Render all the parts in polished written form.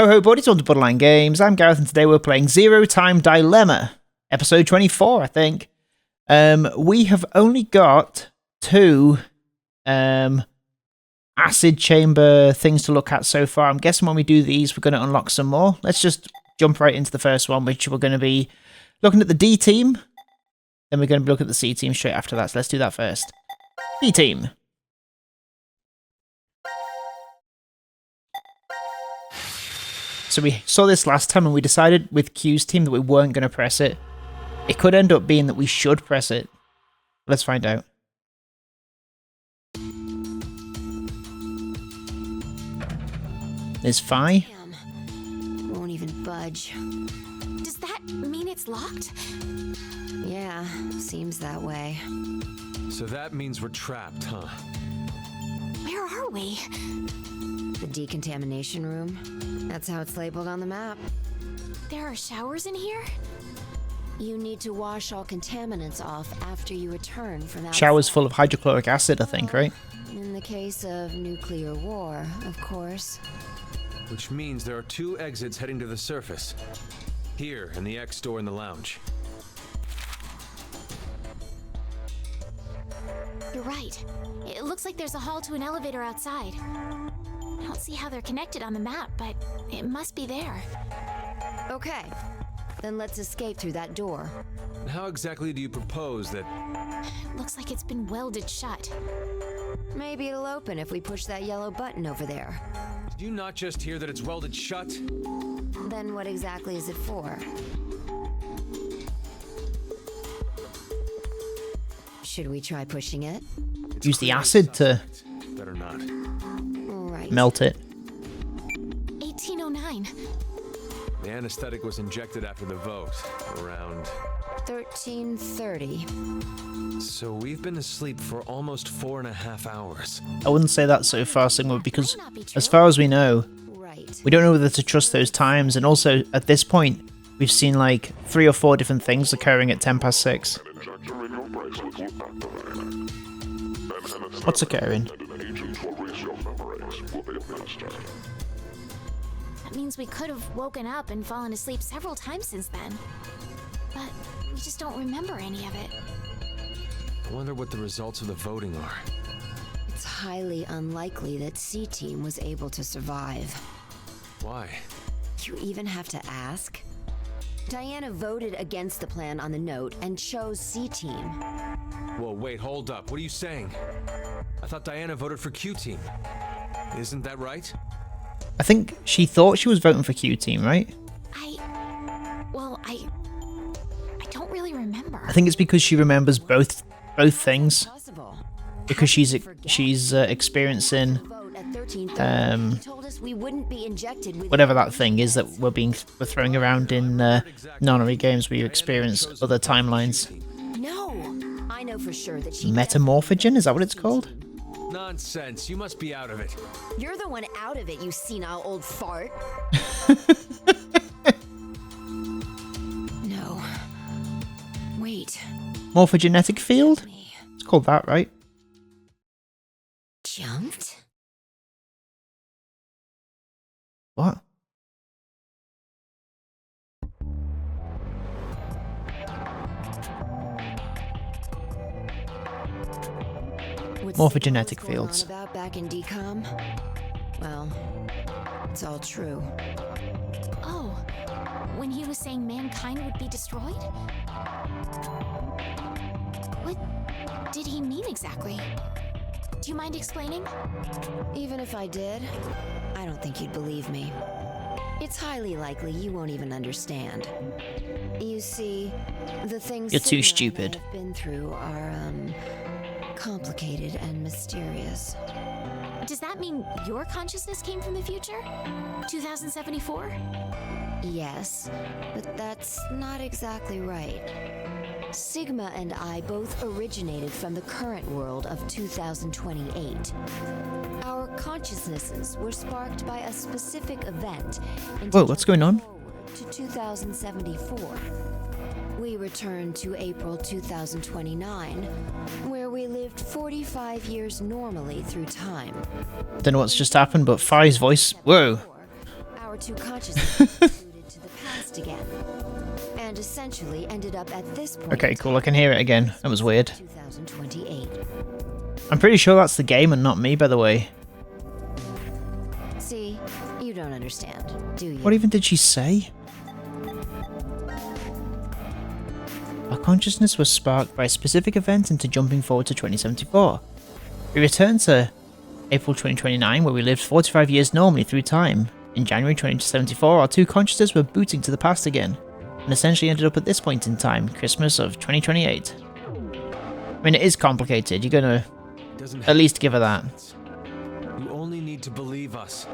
Ho ho buddies, welcome to Borderline Games. I'm Gareth and today we're playing Zero Time Dilemma, episode 24 I think. We have only got 2 acid chamber things to look at so far. I'm guessing when we do these we're going to unlock some more. Let's just jump right into the first one, which we're going to be looking at the D team. Then we're going to be looking at the C team straight after that, so let's do that first. D team. So we saw this last time and we decided with Q's team that we weren't going to press it. It could end up being that we should press it. Let's find out. There's Phi. Damn. Won't even budge. Does that mean it's locked? Yeah, seems that way. So that means we're trapped, huh? Where are we? The decontamination room. That's how it's labeled on the map. There are showers in here? You need to wash all contaminants off after you return from outside. Showers full of hydrochloric acid, I think, right? In the case of nuclear war, of course. Which means there are 2 exits heading to the surface. Here, and the X door in the lounge. You're right. It looks like there's a hall to an elevator outside. I don't see how they're connected on the map, but it must be there. Okay, then let's escape through that door. How exactly do you propose that... Looks like it's been welded shut. Maybe it'll open if we push that yellow button over there. Did you not just hear that it's welded shut? Then what exactly is it for? Should we try pushing it? It's Use the clearly acid to suspect. Better not. Right. melt it. 1809. The anesthetic was injected after the vote, around... 1330. So we've been asleep for almost 4.5 hours. I wouldn't say that so far, Sigma, because Might not be as true. far as we know, Right. we don't know whether to trust those times, and also at this point we've seen like 3 or 4 different things occurring at 10:06. What's occurring? That means we could have woken up and fallen asleep several times since then. But we just don't remember any of it. I wonder what the results of the voting are. It's highly unlikely that C Team was able to survive. Why? You even have to ask? Diana voted against the plan on the note and chose C Team. Whoa, wait, hold up. What are you saying? I thought Diana voted for Q Team. Isn't that right? I think she thought she was voting for Q Team, right? I don't really remember. I think it's because she remembers both things, Possible. because she's experiencing Vote at 1330. He told us we wouldn't be injected with whatever that thing is that we're throwing around in nonary games where you experience other timelines. No, I know for sure that she. Metamorphogen, is that what it's called? Nonsense. You must be out of it. You're the one out of it, you senile old fart. No. Wait. Morphogenetic field? Me. It's called that, right? Jumped? What? What Morphogenetic Sigma was going fields. on about back in decom? Well, it's all true. Oh, when he was saying mankind would be destroyed? What did he mean exactly? Do you mind explaining? Even if I did, I don't think you'd believe me. It's highly likely you won't even understand. You see, the things You're too Sigma and I stupid. have been through are complicated and mysterious. Does that mean your consciousness came from the future? 2074? Yes, but that's not exactly right. Sigma and I both originated from the current world of 2028. Our consciousnesses were sparked by a specific event. and Whoa, what's going on? forward To 2074. We returned to April 2029, where we lived 45 years normally through time. Don't know what's just happened, but Phi's voice. Whoa. our two consciousnesses included to the past again, and essentially ended up at this point. Okay, cool. I can hear it again. That was weird. 2028. I'm pretty sure that's the game and not me, by the way. See, you don't understand, do you? What even did she say? Our consciousness was sparked by a specific event into jumping forward to 2074. We returned to April 2029, where we lived 45 years normally through time. In January 2074, our two consciousnesses were booting to the past again, and essentially ended up at this point in time, Christmas of 2028. I mean, it is complicated. You're gonna at least give her that. You only need to believe us.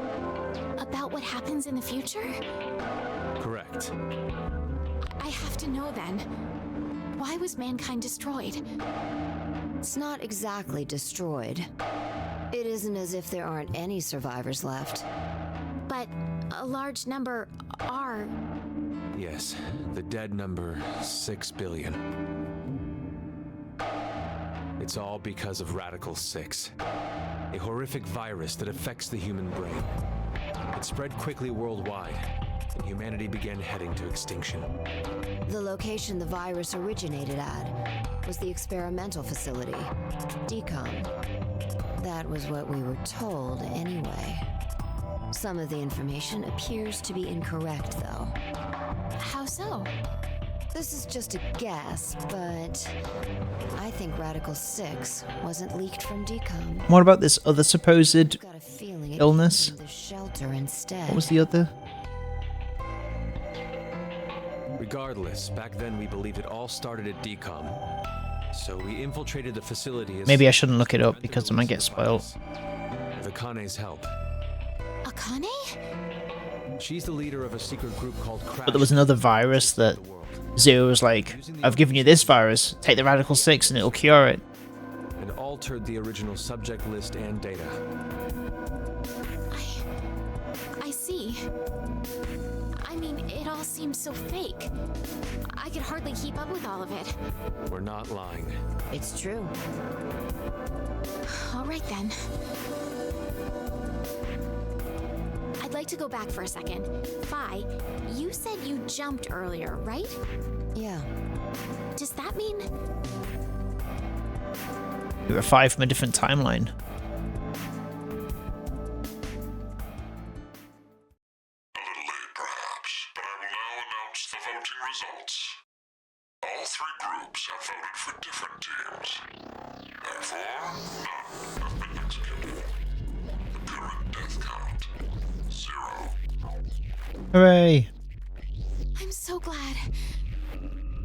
About what happens in the future? Correct. I have to know then. Why was mankind destroyed? It's not exactly destroyed. It isn't as if there aren't any survivors left. But a large number are. Yes, the dead number 6 billion. It's all because of Radical 6, a horrific virus that affects the human brain. It spread quickly worldwide, and humanity began heading to extinction. The location the virus originated at was the experimental facility, DCOM. That was what we were told anyway. Some of the information appears to be incorrect, though. How so? This is just a guess, but I think Radical 6 wasn't leaked from DCOM. What about this other supposed Got a feeling it illness? came from the shelter instead. What was the other? Regardless, back then we believed it all started at DCOM. So we infiltrated the facility as... Maybe I shouldn't look it up because I might get spoiled. With Akane's help. Akane? She's the leader of a secret group called Crash. But there was another virus that Zero was like, I've given you this virus, take the Radical 6 and it'll cure it. And altered the original subject list and data. I see. I mean, it all seems so fake. I could hardly keep up with all of it. We're not lying. It's true. All right then. I'd like to go back for a second. Fi, you said you jumped earlier, right? Yeah. Does that mean... We were 5 from a different timeline. A little late, perhaps, but I will now announce the voting results. All three groups have voted for different teams. Therefore, none have been executed. The current death count, 0. Hooray! I'm so glad.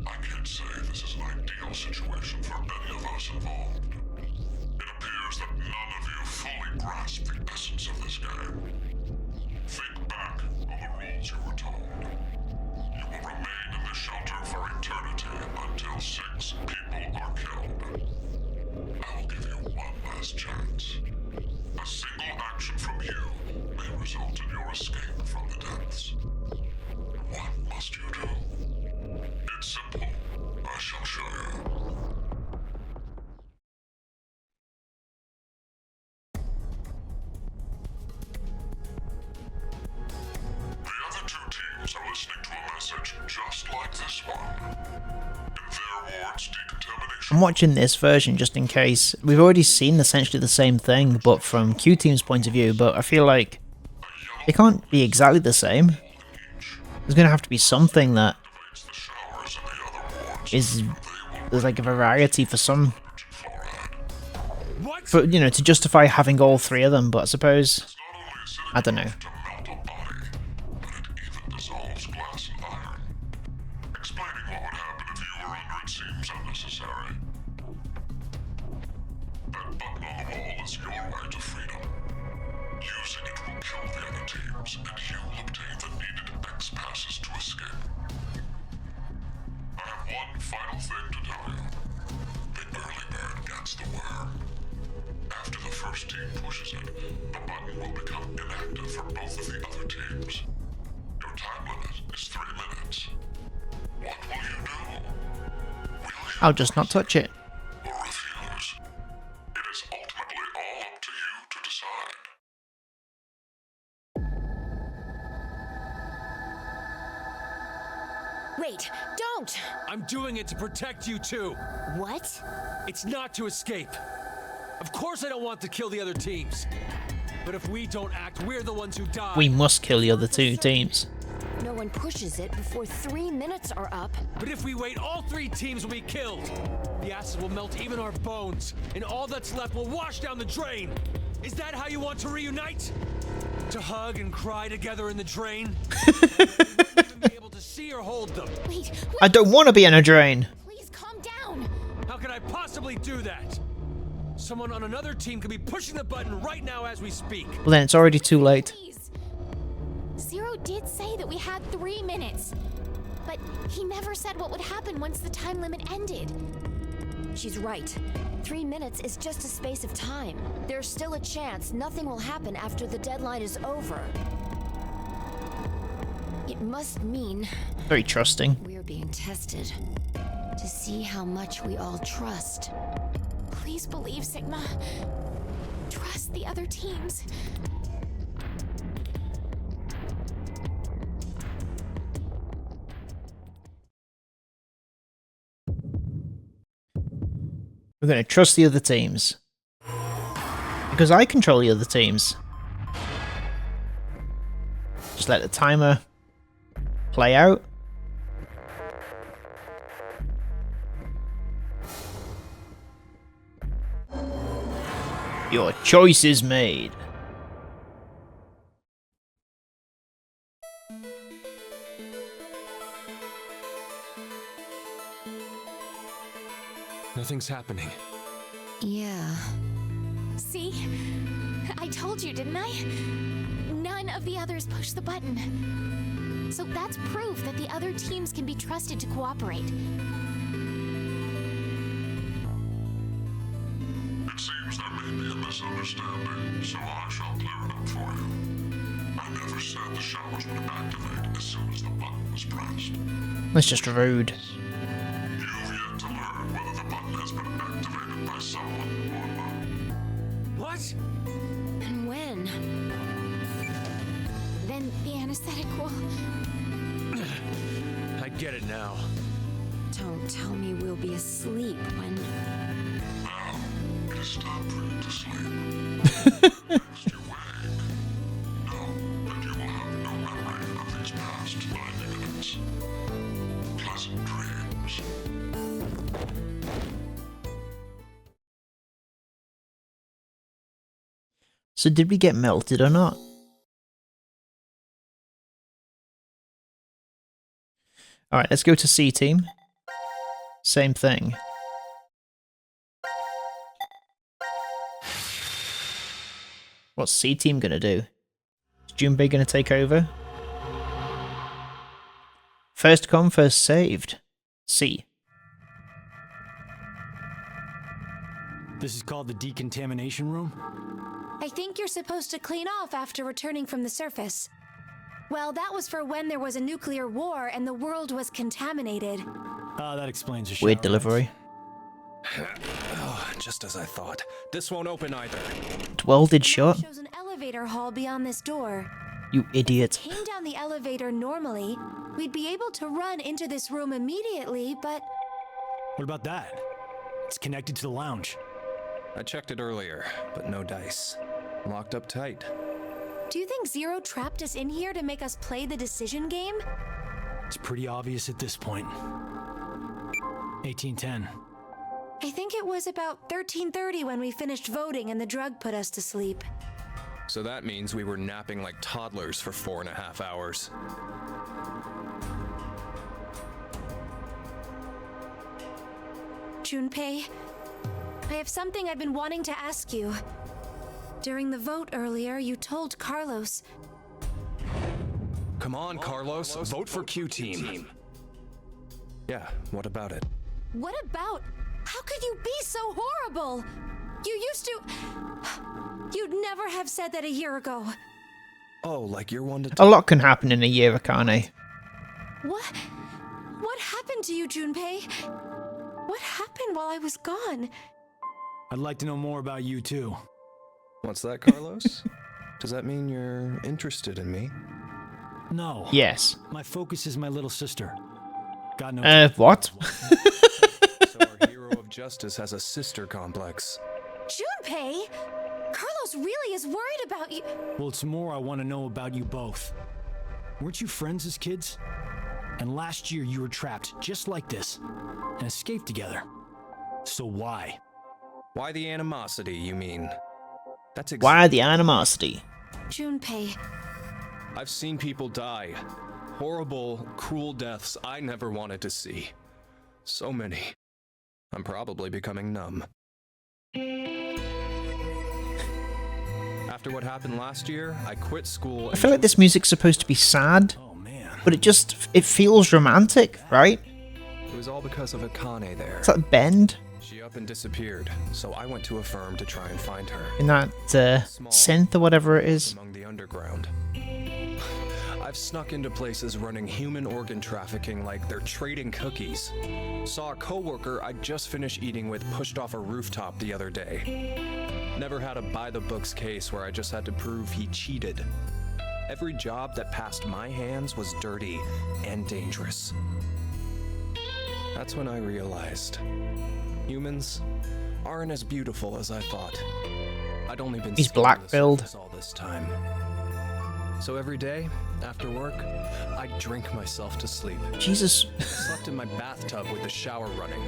I can't say this is an ideal situation for any of us involved. It appears that none of you fully grasp the essence of this game. Think back on the rules you were told. You will remain in the shelter for eternity until 6 people are killed. I will give you one last chance. A single action from you may result in your escape from the depths. What must you do? It's simple. I shall show you. The other 2 teams are listening to a message just like this one. In their ward's decontamination. I'm watching this version just in case. We've already seen essentially the same thing, but from Q Team's point of view, but I feel like it can't be exactly the same. There's going to have to be something that The showers in the other wards. is... There's like a variety for some... What? For, you know, to justify having all 3 of them, but I suppose... I don't know. To melt a body, but it even dissolves glass and iron. Explaining what would happen if you were under it seems unnecessary. That button on the wall is your right to freedom. Using it will kill the other teams, and you will obtain the needed X passes to escape. I have one final thing to tell you. The early bird gets the worm. After the first team pushes it, the button will become inactive for both of the other teams. Your time limit is 3 minutes. What will you do? Will you I'll just not touch it. or refuse? It is ultimately all up to you to decide. Wait, don't! I'm doing it to protect you too. What? It's not to escape. Of course I don't want to kill the other teams. But if we don't act, we're the ones who die. We must kill the other two teams. No one pushes it before 3 minutes are up. But if we wait, all 3 teams will be killed. The acid will melt even our bones, and all that's left will wash down the drain. Is that how you want to reunite? To hug and cry together in the drain? Even be able to see or hold them. Wait, I don't want to be in a drain. please calm down. How could I possibly do that? Someone on another team could be pushing the button right now as we speak. Well, then it's already too late. Please. Zero did say that we had 3 minutes, but he never said what would happen once the time limit ended. She's right. 3 minutes is just a space of time. There's still a chance nothing will happen after the deadline is over. It must mean Very trusting. we're being tested to see how much we all trust. Please believe, Sigma. Trust the other teams. We're going to trust the other teams. Because I control the other teams. Just let the timer play out. Your choice is made. Nothing's happening. Yeah. See? I told you, didn't I? None of the others pushed the button. So that's proof that the other teams can be trusted to cooperate. It seems there may be a misunderstanding, so I shall clear it up for you. I never said the showers would activate as soon as the button was pressed. That's just rude. You've yet to learn whether the button has been activated by someone or not. What? And when? Then the anesthetic will... I get it now. Don't tell me we'll be asleep when... Now, it is time for you to sleep. Next you wake. Know that you will have no memory of these past 90 minutes. Pleasant dreams. So did we get melted or not? Alright, let's go to C team. Same thing. What's C team gonna do? Is Junpei gonna take over? First come, first saved. C. This is called the decontamination room? I think you're supposed to clean off after returning from the surface. Well, that was for when there was a nuclear war and the world was contaminated. Ah, that explains the Weird shower delivery. Oh, just as I thought. This won't open either. Welded shut? Shows an elevator hall beyond this door. You idiot. Came down the elevator normally, we'd be able to run into this room immediately, but What about that? It's connected to the lounge. I checked it earlier, but no dice. Locked up tight. do you think Zero trapped us in here to make us play the decision game? It's pretty obvious at this point. 1810. I think it was about 13:30 when we finished voting and the drug put us to sleep. So that means we were napping like toddlers for 4.5 hours. Junpei, I have something I've been wanting to ask you. During the vote earlier, you told Carlos. Come on, Carlos. Vote for Q Team. Yeah, what about it? What about? How could you be so horrible? You used to. You'd never have said that a year ago. Oh, like you're one to A lot can happen in a year, Akane. What? What happened to you, Junpei? What happened while I was gone? I'd like to know more about you too. What's that, Carlos? Does that mean you're interested in me? No. Yes. My focus is my little sister. Got no What? So our hero of justice has a sister complex. Junpei! Carlos really is worried about you. Well, it's more I want to know about you both. Weren't you friends as kids? And last year you were trapped just like this and escaped together. So why? Why the animosity, you mean? That's Why the animosity? Junpei, I've seen people die. Horrible, cruel deaths I never wanted to see. So many. I'm probably becoming numb. After what happened last year, I quit school. I feel like this music's supposed to be sad, Oh man. but it feels romantic, right? It was all because of Akane there. It's that bend She up and disappeared, so I went to a firm to try and find her. in that synth or whatever it is. Among the underground. I've snuck into places running human organ trafficking like they're trading cookies. Saw a coworker I'd just finished eating with pushed off a rooftop the other day. Never had a by-the-books case where I just had to prove he cheated. Every job that passed my hands was dirty and dangerous. That's when I realized humans aren't as beautiful as I thought. I'd only been He's skimming black the build. surface all this time. So every day, after work, I'd drink myself to sleep. Jesus. Slept in my bathtub with the shower running.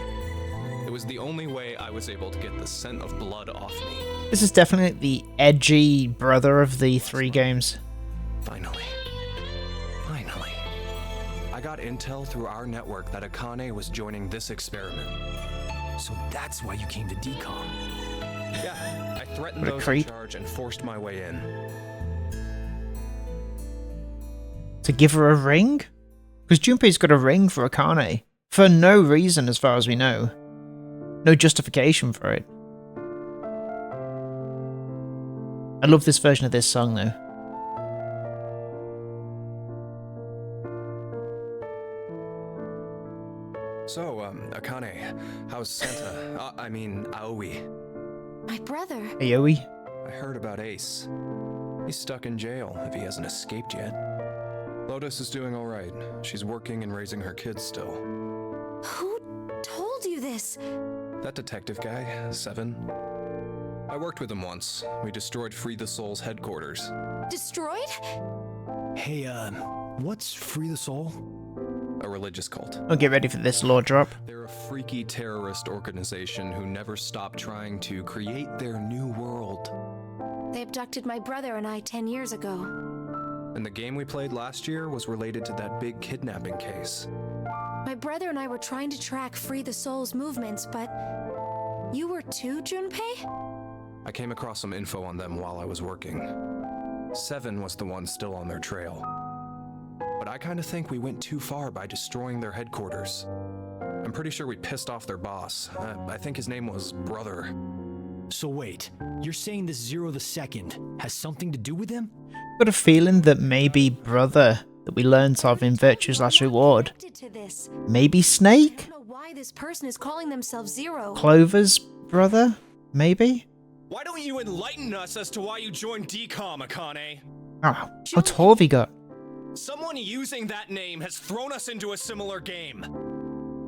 It was the only way I was able to get the scent of blood off me. This is definitely the edgy brother of the three games. Finally. I got intel through our network that Akane was joining this experiment. So that's why you came to DCOM. Yeah, I threatened What a those in creep. charge and forced my way in. To give her a ring? Because Junpei's got a ring for Akane. For no reason, as far as we know. No justification for it. I love this version of this song, though. So, Akane, how's Santa? I mean, Aoi. my brother. Aoi? I heard about Ace. He's stuck in jail if he hasn't escaped yet. Lotus is doing all right. She's working and raising her kids still. Who told you this? That detective guy, Seven. I worked with him once. We destroyed Free the Soul's headquarters. Destroyed? Hey, what's Free the Soul? A religious cult. I'll get ready for this lore drop. They're a freaky terrorist organization who never stop trying to create their new world. They abducted my brother and I 10 years ago. And the game we played last year was related to that big kidnapping case. My brother and I were trying to track Free the Soul's movements, but you were too, Junpei? I came across some info on them while I was working. Seven was the one still on their trail. But I kind of think we went too far by destroying their headquarters. I'm pretty sure we pissed off their boss. I think his name was Brother. So wait, you're saying this Zero the Second has something to do with him? Got a feeling that maybe brother that we learnt of in Virtue's Last Reward. Connected to this. Maybe I Snake? don't know why this person is calling themselves Zero. Clover's brother? Maybe? Why don't you enlighten us as to why you joined DCOM, Akane? Oh, how tall have he got? Someone using that name has thrown us into a similar game.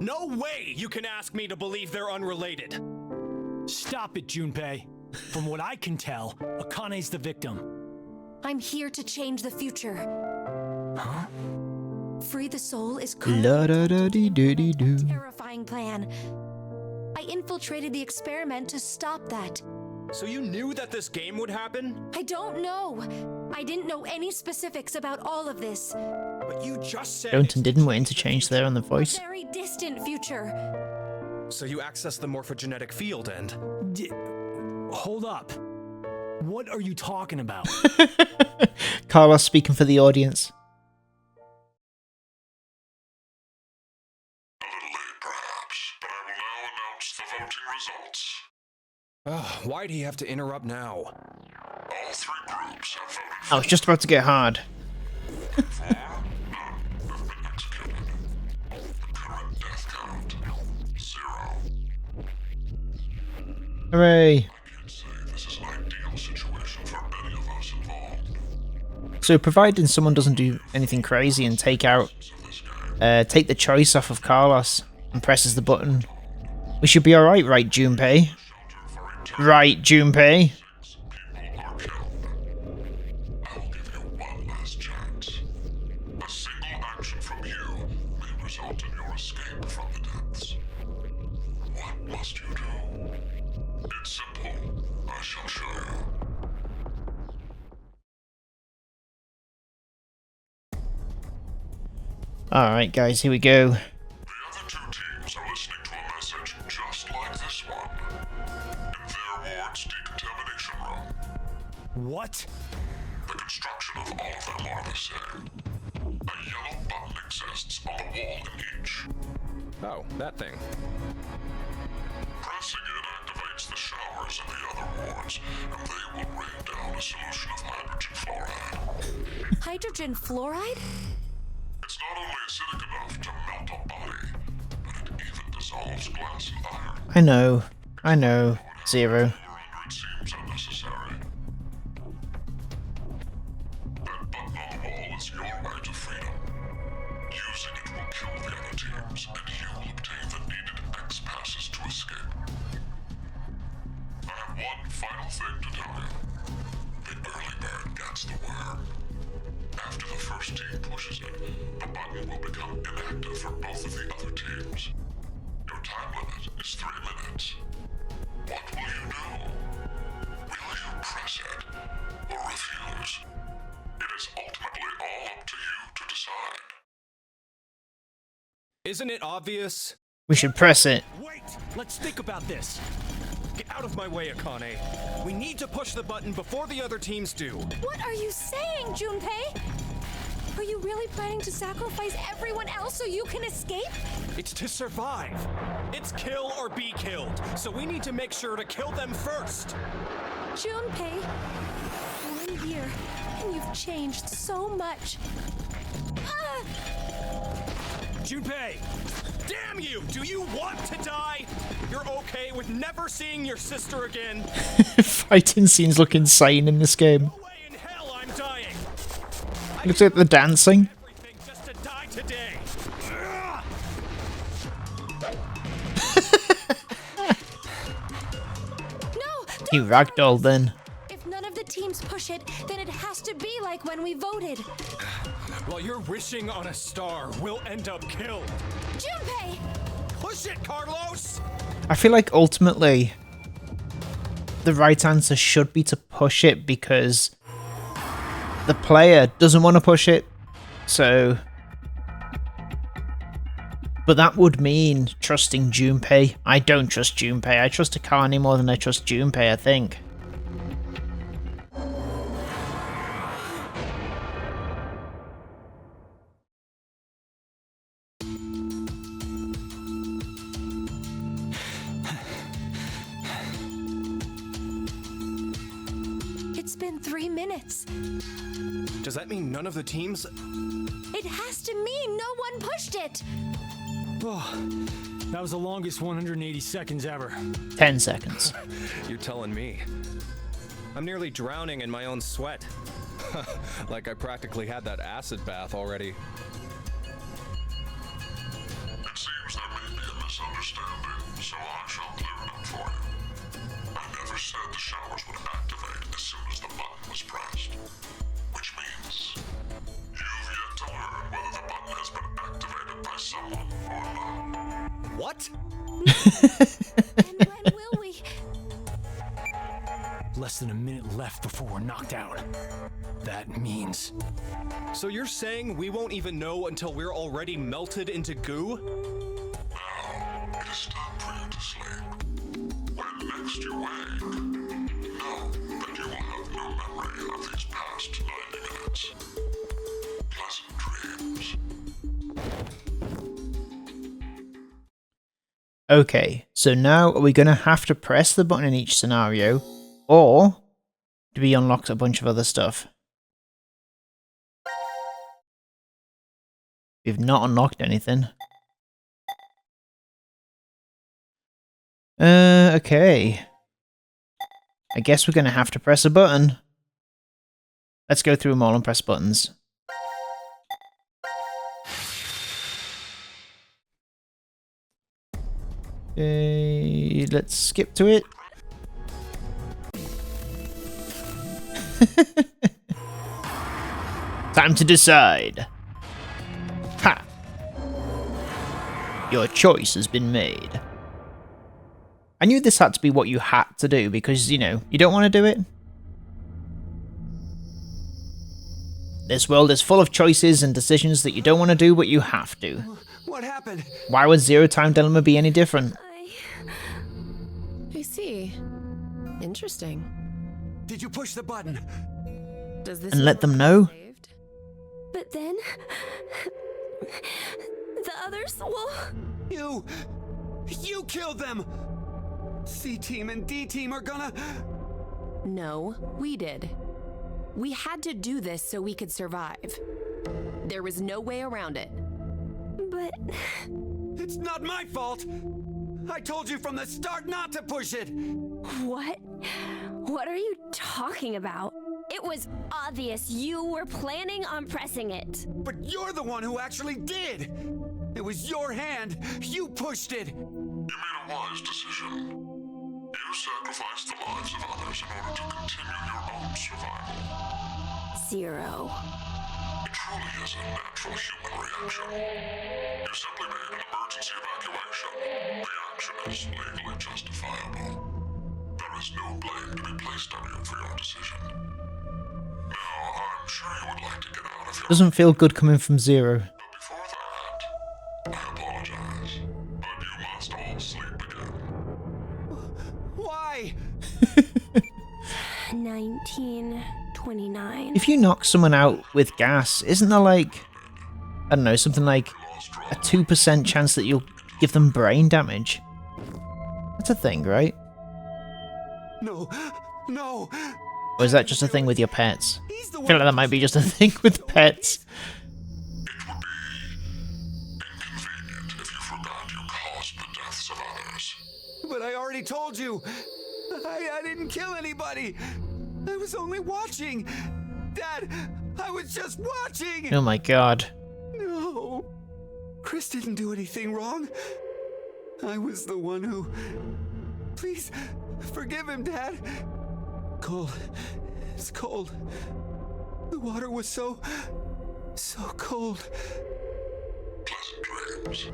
No way you can ask me to believe they're unrelated. Stop it, Junpei. From what I can tell, Akane's the victim. I'm here to change the future. Huh? Free the Soul is La-da-da-dee-doo-dee-doo. terrifying plan. I infiltrated the experiment to stop that. So you knew that this game would happen? I don't know. I didn't know any specifics about all of this. But you just said... Don't and didn't wait to change there on the voice. A very distant future. So you accessed the morphogenetic field and... Hold up. What are you talking about? Carlos speaking for the audience. A little late, perhaps, but I will now announce the voting results. Why'd he have to interrupt now? All three groups have voted I was just about to get hard. for. None have been executed. The current death count, 0. Hooray. I can't say this is an ideal situation for any of us involved. So providing someone doesn't do anything crazy and take out Of this game. take the choice off of Carlos and presses the button. We should be alright, right, Junpei? Right, Junpei? I will give you one last chance. A single action from you may result in your escape from the depths. What must you do? It's simple. I shall show you. Alright, guys, here we go. The other two teams are listening to a message just like this one. In their ward's decontamination room. What? The construction of all of them are the same. A yellow button exists on the wall in each. Oh, that thing. Pressing it activates the showers in the other wards, and they will rain down a solution of hydrogen fluoride. Hydrogen fluoride? It's not only acidic enough to melt a body, but it even dissolves glass and iron. I know, Zero. You're under it seems unnecessary. That button on the wall is your way to freedom. Using it will kill the other teams, and you'll obtain the needed X passes to escape. I have one final thing to tell you. The early bird gets the worm. After the first team pushes it, the button will become inactive for both of the other teams. Your time limit is 3 minutes. What will you do? Will you press it or refuse? It is ultimately all up to you to decide. Isn't it obvious? We should press it. Wait! Let's think about this. Get out of my way, Akane. We need to push the button before the other teams do. What are you saying, Junpei? Are you really planning to sacrifice everyone else so you can escape? It's to survive. It's kill or be killed. So we need to make sure to kill them first. Junpei, 1 year, and you've changed so much. Ah! Junpei! Damn you! Do you want to die? You're okay with never seeing your sister again? Fighting scenes look insane in this game. No way in hell I'm dying! Looks like the dancing. Everything just to die today! No! He ragdolled then. If none of the teams push it, then it has to be like when we voted. While you're wishing on a star, we'll end up killed. Junpei! Push it, Carlos! I feel like ultimately the right answer should be to push it because the player doesn't want to push it. So, but that would mean trusting Junpei. I don't trust Junpei. I trust Akane more than I trust Junpei, I think. It's been 3 minutes. Does that mean none of the teams? It has to mean no one pushed it. Oh, that was the longest 180 seconds ever. 10 seconds. You're telling me. I'm nearly drowning in my own sweat. Like I practically had that acid bath already. It seems there may be a misunderstanding, so I shall clear it up for you. I never said the showers would activate as soon as the button was pressed. Which means you've yet to learn whether the button has been activated by someone or not. What? And when will we? Less than a minute left before we're knocked out. That means... So you're saying we won't even know until we're already melted into goo? Now, it is time for you to sleep. When next you wake, know that you will have no memory of these past 90 minutes. Pleasant dreams. Okay, so now are we going to have to press the button in each scenario, or do we unlock a bunch of other stuff? We've not unlocked anything. Okay. I guess we're going to have to press a button. Let's go through them all and press buttons. Let's skip to it. Time to decide. Ha! Your choice has been made. I knew this had to be what you had to do because, you know, you don't want to do it. This world is full of choices and decisions that you don't want to do, but you have to. What happened? Why would Zero Time Dilemma be any different? I see. Interesting. Did you push the button? Does this And let them know? saved? But then... the others will... You killed them! C-Team and D-Team are gonna... No, we did. We had to do this so we could survive. There was no way around it. But... It's not my fault! I told you from the start not to push it! What? What are you talking about? It was obvious you were planning on pressing it. But you're the one who actually did! It was your hand! You pushed it! You made a wise decision. You sacrificed the lives of others in order to continue your own survival. Zero. It truly is a natural human reaction. You simply made an emergency evacuation. The action is legally justifiable. There is no blame to be placed on you for your decision. Now, I'm sure you would like to get out of here. Doesn't feel good coming from Zero. But before that, I apologize. But you must all sleep again. Why? 1929. If you knock someone out with gas, isn't there like, I don't know, something like a 2% chance that you'll give them brain damage? That's a thing, right? No. Or is that just a thing with your pets? He's the I one. feel like that might be just a thing with pets. Inconvenient if you forgot you caused the deaths of others. But I already told you. I didn't kill anybody. I was only watching. Dad, I was just watching. Oh my god. No. Chris didn't do anything wrong. I was the one who... Please, forgive him, Dad. Cold. It's cold. The water was so cold. Pleasant dreams.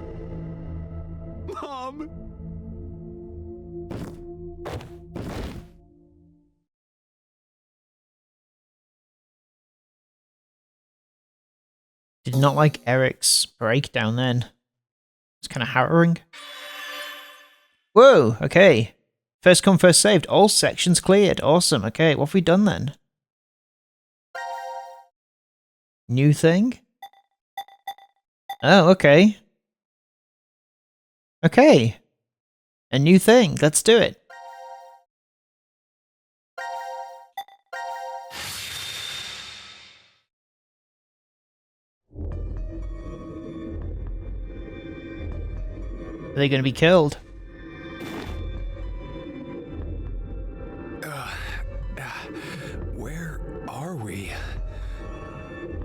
Mom! Did not like Eric's breakdown then. It's kind of harrowing. Whoa, okay. First come, first saved. All sections cleared. Awesome. Okay, what have we done then? New thing? Oh, okay. Okay. A new thing. Let's do it. Are they going to be killed? Where are we?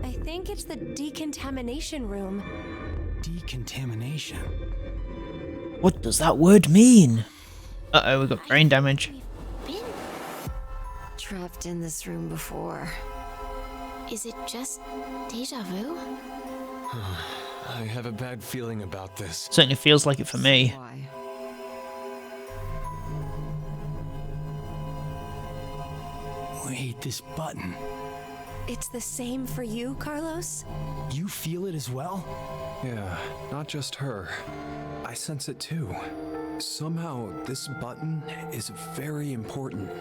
I think it's the decontamination room. Decontamination. What does that word mean? Uh-oh, we got brain damage. Been trapped in this room before. Is it just deja vu? I have a bad feeling about this. Certainly feels like it for me. Why? Wait, this button. It's the same for you, Carlos? You feel it as well? Yeah, not just her. I sense it too. Somehow, this button is very important.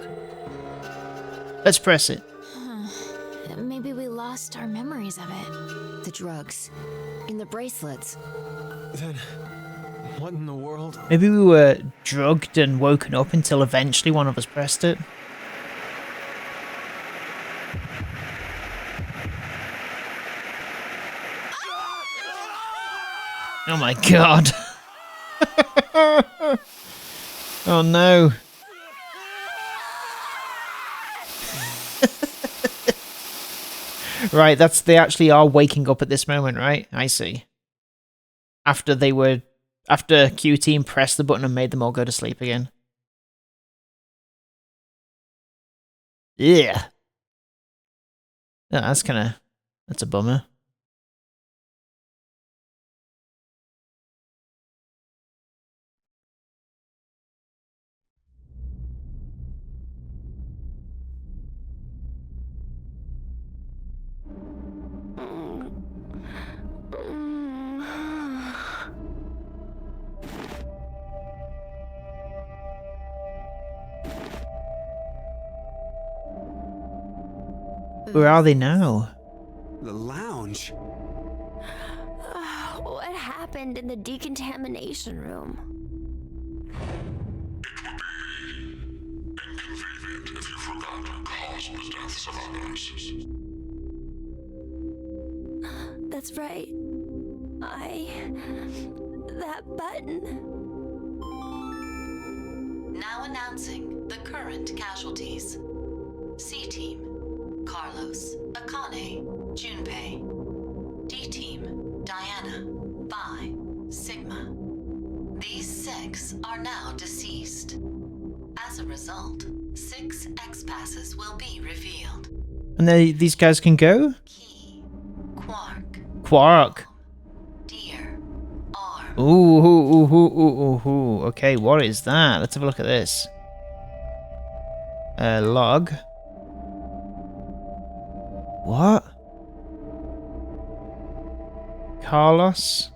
Let's press it. Maybe we lost our memories of it. The drugs. In the bracelets. Then, what in the world? Maybe we were drugged and woken up until eventually one of us pressed it. Oh my god. Oh no. Right, they actually are waking up at this moment, right? I see. After they were after Q Team pressed the button and made them all go to sleep again. Yeah. Yeah, that's a bummer. Where are they now? The lounge. What happened in the decontamination room? Inconvenient if you forgot to cause the deaths of others. That's right. That button. Now announcing the current casualties. C-Team, Carlos, Akane, Junpei. D-Team, Diana, Phi, Sigma. These 6 are now deceased. As a result, 6 X-passes will be revealed. And these guys can go? Key, Quark, Quark. Deer, Arm. Ooh. Okay, what is that? Let's have a look at this. Log. What? Carlos?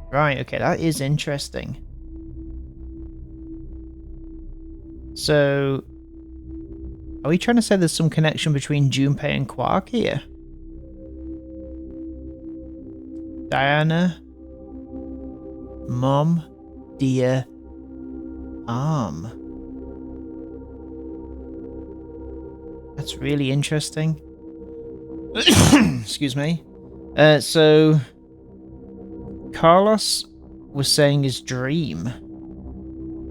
Right, okay, that is interesting. So, are we trying to say there's some connection between Junpei and Quark here? Diana, Mom, Dear, Arm. That's really interesting. Excuse me. So Carlos was saying his dream.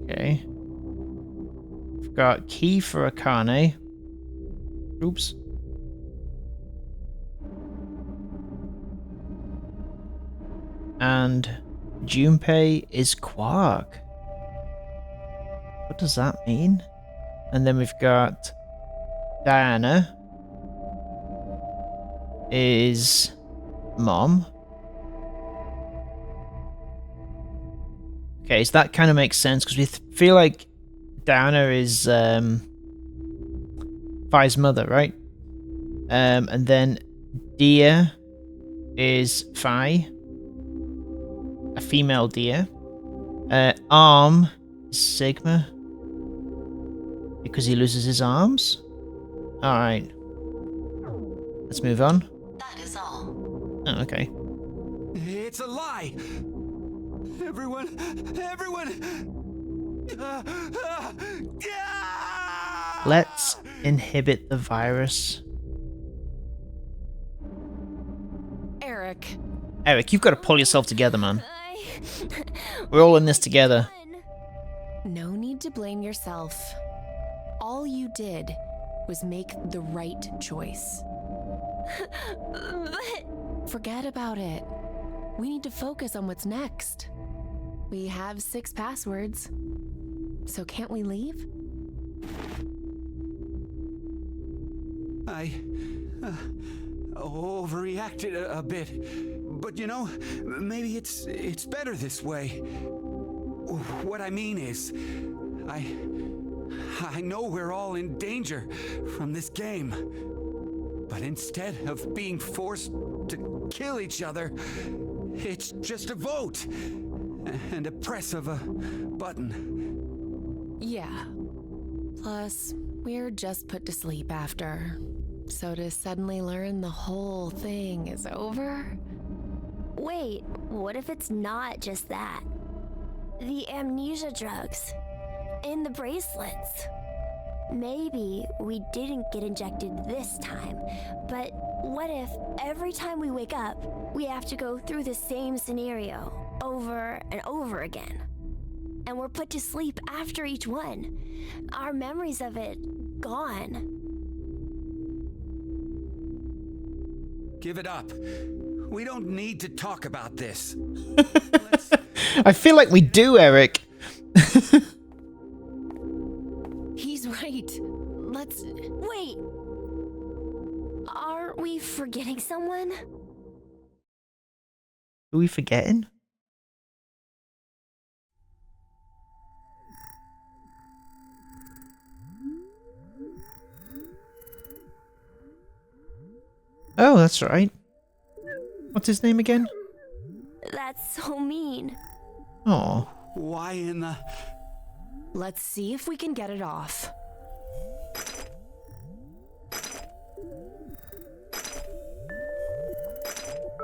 Okay. We've got key for Akane. Oops. And Junpei is Quark. What does that mean? And then we've got Diana is Mom. Okay, so that kind of makes sense because we feel like Diana is Phi's mother, right? And then Dia is Phi, a female Dia. Arm is Sigma because he loses his arms. All right, let's move on. That is all. Oh, okay. It's a lie! Everyone! Let's inhibit the virus. Eric. Eric, you've got to pull yourself together, man. We're all in this together. No need to blame yourself. All you did was make the right choice. Forget about it. We need to focus on what's next. We have 6 passwords. So can't we leave? I overreacted a bit, but you know, maybe it's better this way. What I mean is, I know we're all in danger from this game, but instead of being forced to kill each other, it's just a vote and a press of a button. Yeah. Plus, we're just put to sleep after. So to suddenly learn the whole thing is over? Wait, what if it's not just that? The amnesia drugs. And the bracelets. Maybe we didn't get injected this time, but what if every time we wake up, we have to go through the same scenario over and over again? And we're put to sleep after each one. Our memories of it gone. Give it up. We don't need to talk about this. I feel like we do, Eric. He's right. Let's... Wait! Are we forgetting someone? Are we forgetting? Oh, that's right. What's his name again? That's so mean. Oh. Why in the... Let's see if we can get it off.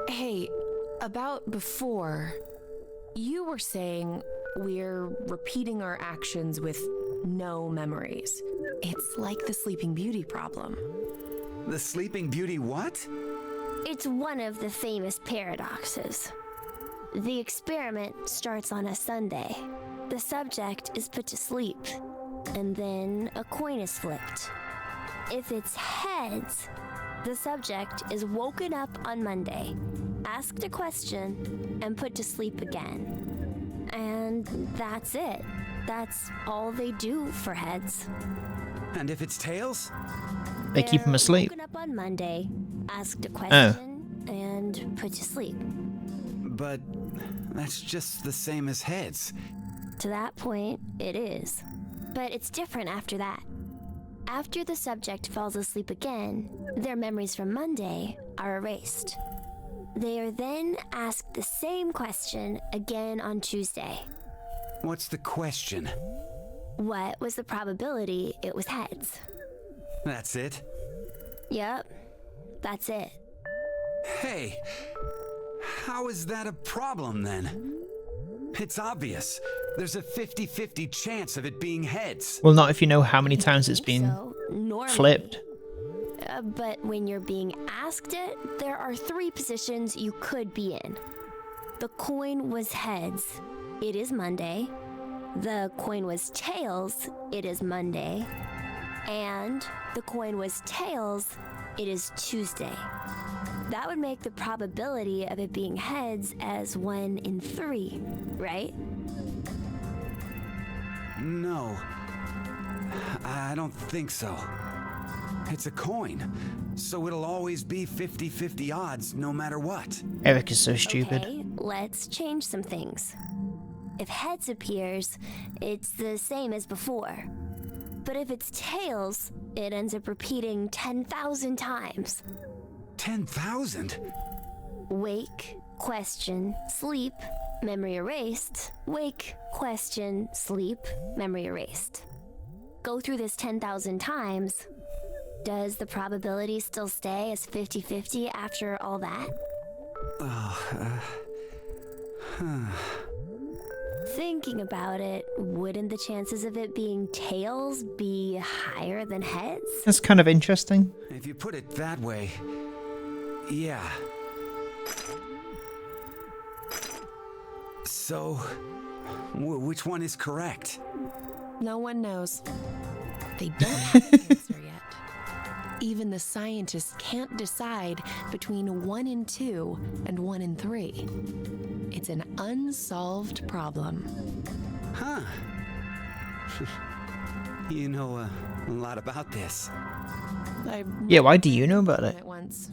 Hey, about before, you were saying we're repeating our actions with no memories. It's like the Sleeping Beauty problem. The Sleeping Beauty what? It's one of the famous paradoxes. The experiment starts on a Sunday. The subject is put to sleep, and then a coin is flipped. If it's heads, the subject is woken up on Monday, asked a question, and put to sleep again. And that's it. That's all they do for heads. And if it's tails? They keep him asleep. Woken up on Monday, asked a question, and put to sleep. But that's just the same as heads. To that point, it is. But it's different after that. After the subject falls asleep again, their memories from Monday are erased. They are then asked the same question again on Tuesday. What's the question? What was the probability it was heads? That's it? Yep, that's it. Hey, how is that a problem then? It's obvious. There's a 50-50 chance of it being heads. Well, not if you know how many times it's been Normally. flipped. But when you're being asked it, there are 3 positions you could be in. The coin was heads. It is Monday. The coin was tails. It is Monday. And the coin was tails. It is Tuesday. That would make the probability of it being heads as 1 in 3, right? No, I don't think so. It's a coin, so it'll always be 50-50 odds no matter what. Eric is so stupid. Okay, let's change some things. If heads appears, it's the same as before. But if it's tails, it ends up repeating 10,000 times. 10,000? Wake, question, sleep, memory erased. Wake, question, sleep, memory erased. Go through this 10,000 times. Does the probability still stay as 50-50 after all that? Thinking about it, wouldn't the chances of it being tails be higher than heads? That's kind of interesting. If you put it that way, yeah. So, which one is correct? No one knows. They don't have an answer yet. Even the scientists can't decide between 1 in 2 and 1 in 3. It's an unsolved problem. Huh. You know a lot about this. Yeah, why do you know about it? Once.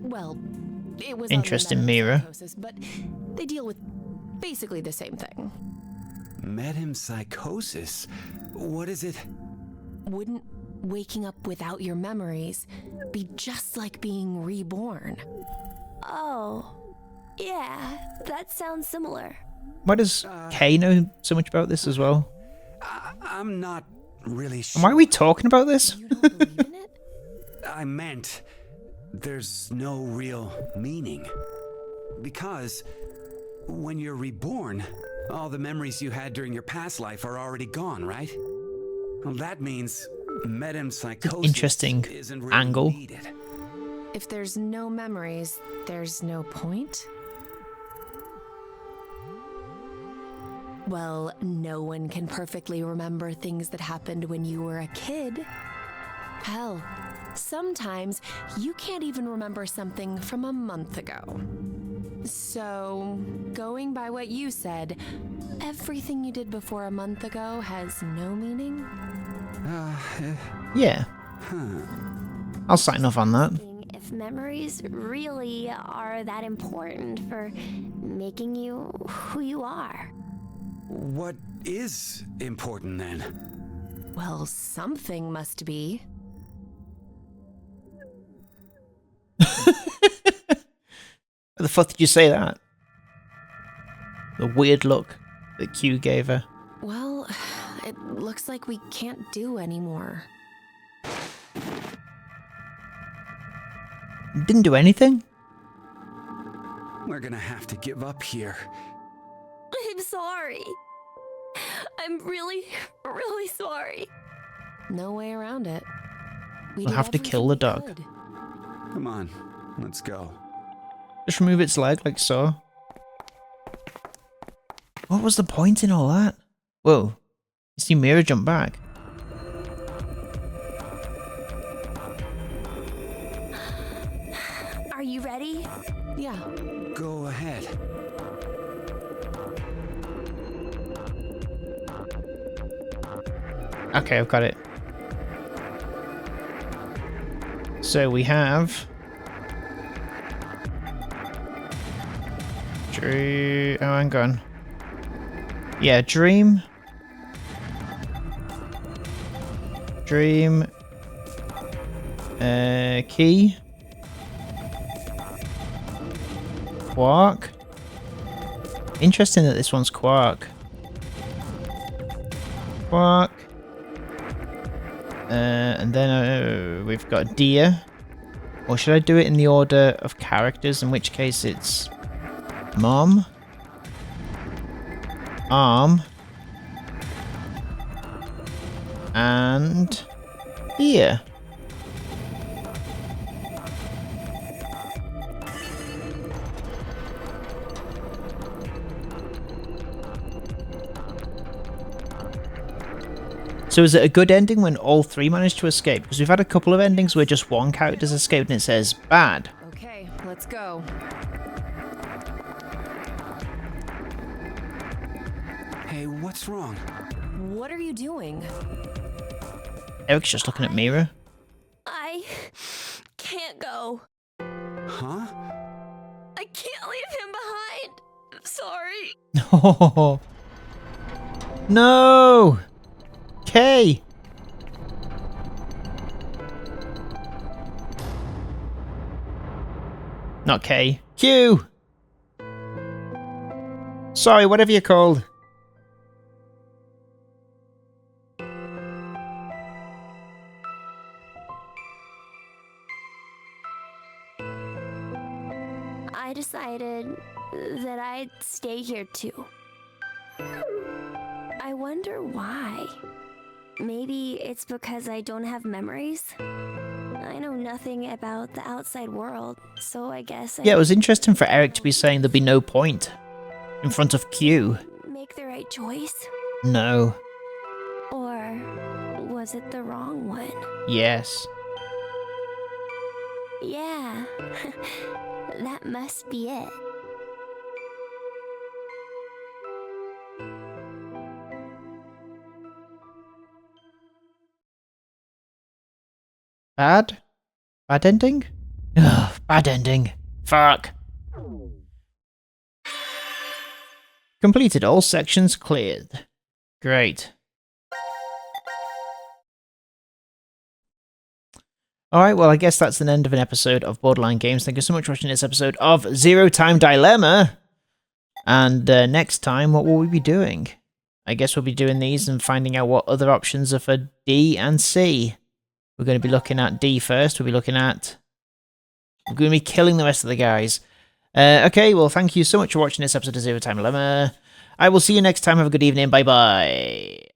Well, it was Interesting on mirror. metempsychosis, but they deal with basically the same thing. Metempsychosis? What is it? Wouldn't waking up without your memories be just like being reborn? Oh, yeah, that sounds similar. Why does Kay know so much about this as well? I'm not really sure. And why are we talking about this? You don't believe in it? I meant there's no real meaning. Because when you're reborn, all the memories you had during your past life are already gone, right? Well, that means metempsychosis Interesting isn't really angle. needed. If there's no memories, there's no point? Well, no one can perfectly remember things that happened when you were a kid. Hell, sometimes you can't even remember something from a month ago. So, going by what you said, everything you did before a month ago has no meaning? Yeah. I'll sign off on that. If memories really are that important for making you who you are. What is important then? Well, something must be. How the fuck did you say that? The weird look that Q gave her. Well, it looks like we can't do anymore. Didn't do anything? We're gonna have to give up here. I'm sorry. I'm really, really sorry. No way around it. We We'll did have to kill the everything we dog. could. Come on, let's go. Just remove its leg like so. What was the point in all that? Whoa. You see Mira jump back. Are you ready? Yeah. Go ahead. Okay, I've got it. So we have... Dream... Oh, hang on. Yeah, Dream. Dream. Key. Quark. Interesting that this one's Quark. Quark. And then we've got Deer. Or should I do it in the order of characters? In which case it's Mom, Arm, and Deer. So is it a good ending when all three manage to escape? Because we've had a couple of endings where just one character's escaped and it says bad. Okay, let's go. Hey, what's wrong? What are you doing? Eric's just looking at Mira. I can't go. Huh? I can't leave him behind. I'm sorry. Oh. No! Kay! Not Kay. Q! Sorry, whatever you're called. I decided that I'd stay here too. I wonder why. Maybe it's because I don't have memories? I know nothing about the outside world, so I guess Yeah, it was interesting for Eric to be saying there'd be no point in front of Q. make the right choice? No. Or was it the wrong one? Yes. Yeah, that must be it. Bad? Bad ending? Ugh, bad ending. Fuck. Completed all sections cleared. Great. Alright, well I guess that's the end of an episode of Borderline Games. Thank you so much for watching this episode of Zero Time Dilemma. And next time, what will we be doing? I guess we'll be doing these and finding out what other options are for D and C. We're going to be looking at D first. We're going to be killing the rest of the guys. Okay, well, thank you so much for watching this episode of Zero Time Dilemma. I will see you next time. Have a good evening. Bye-bye.